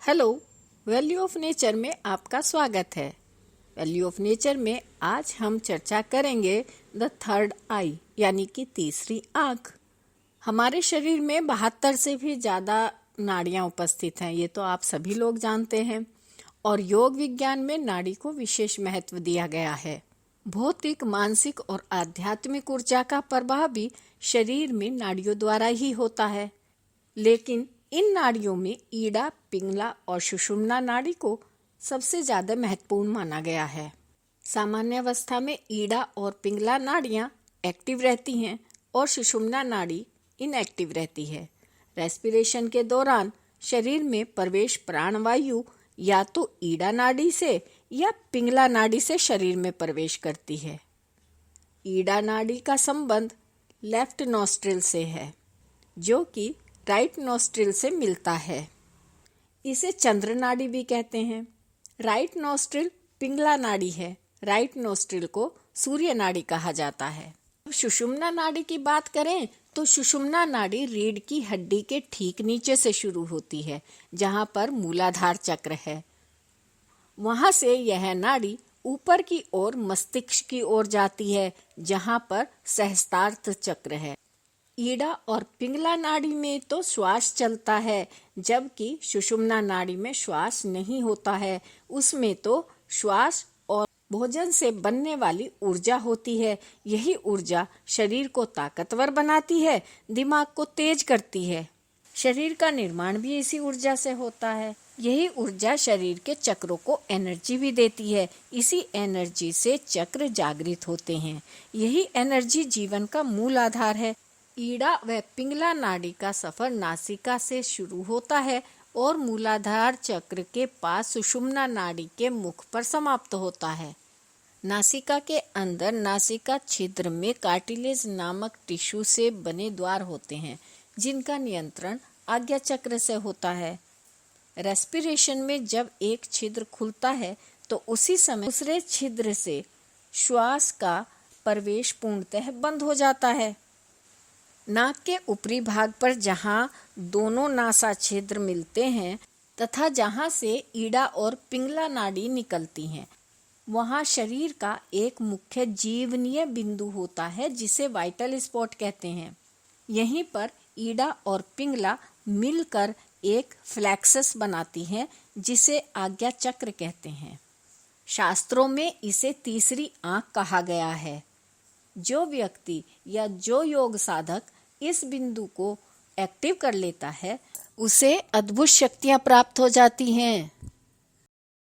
Hello, value of nature में आपका स्वागत है। वैल्यू ऑफ नेचर में आज हम चर्चा करेंगे द थर्ड आई यानी कि तीसरी आंख। हमारे शरीर में 72 से भी ज़्यादा नाड़ियाँ उपस्थित हैं, ये तो आप सभी लोग जानते हैं। और योग विज्ञान में नाड़ी को विशेष महत्व दिया गया है। भौतिक, मानसिक और आध्यात्मिक ऊर्जा का प्रवाह भी शरीर में नाड़ियों द्वारा ही होता है। लेकिन इन नाड़ियों में ईड़ा, पिंगला और सुषुम्ना नाड़ी को सबसे ज्यादा महत्वपूर्ण माना गया है। सामान्य अवस्था में ईड़ा और पिंगला नाड़ियां एक्टिव रहती हैं और सुषुम्ना नाड़ी इनएक्टिव रहती है। रेस्पिरेशन के दौरान शरीर में प्रवेश प्राणवायु या तो ईड़ा नाड़ी से या पिंगला नाड़ी से शरीर में प्रवेश करती है। ईड़ा नाड़ी का संबंध लेफ्ट नॉस्ट्रिल से है, जो कि राइट नॉस्ट्रिल से मिलता है। इसे चंद्र नाड़ी भी कहते हैं। राइट नॉस्ट्रिल पिंगला नाड़ी है। राइट नॉस्ट्रिल को सूर्य नाड़ी कहा जाता है। सुषुम्ना नाड़ी की बात करें तो सुषुम्ना नाड़ी रीढ़ की हड्डी के ठीक नीचे से शुरू होती है, जहां पर मूलाधार चक्र है। वहां से यह नाड़ी ऊपर की ओर मस्तिष्क की ओर जाती है, जहां पर सहस्त्रार्थ चक्र है। ईड़ा और पिंगला नाड़ी में तो श्वास चलता है, जबकि सुषुम्ना नाड़ी में श्वास नहीं होता है। उसमें तो श्वास और भोजन से बनने वाली ऊर्जा होती है। यही ऊर्जा शरीर को ताकतवर बनाती है, दिमाग को तेज करती है। शरीर का निर्माण भी इसी ऊर्जा से होता है। यही ऊर्जा शरीर के चक्रों को एनर्जी भी देती है। इसी एनर्जी से चक्र जागृत होते हैं। यही एनर्जी जीवन का मूल आधार है। ईड़ा व पिंगला नाड़ी का सफर नासिका से शुरू होता है और मूलाधार चक्र के पास सुषुम्ना नाड़ी के मुख पर समाप्त होता है। नासिका के अंदर नासिका छिद्र में कार्टिलेज नामक टिश्यू से बने द्वार होते हैं, जिनका नियंत्रण आज्ञा चक्र से होता है। रेस्पिरेशन में जब एक छिद्र खुलता है तो उसी समय दूसरे छिद्र से श्वास का प्रवेश पूर्णतः बंद हो जाता है। नाक के ऊपरी भाग पर जहां दोनों नासा छिद्र मिलते हैं तथा जहां से ईड़ा और पिंगला नाड़ी निकलती हैं, वहां शरीर का एक मुख्य जीवनीय बिंदु होता है, जिसे वाइटल स्पॉट कहते हैं। यहीं पर ईड़ा और पिंगला मिलकर एक फ्लेक्सस बनाती हैं, जिसे आज्ञा चक्र कहते हैं। शास्त्रों में इसे तीसरी आंख कहा गया है। जो व्यक्ति या जो योग साधक इस बिंदु को एक्टिव कर लेता है, उसे अद्भुत शक्तियां प्राप्त हो जाती हैं।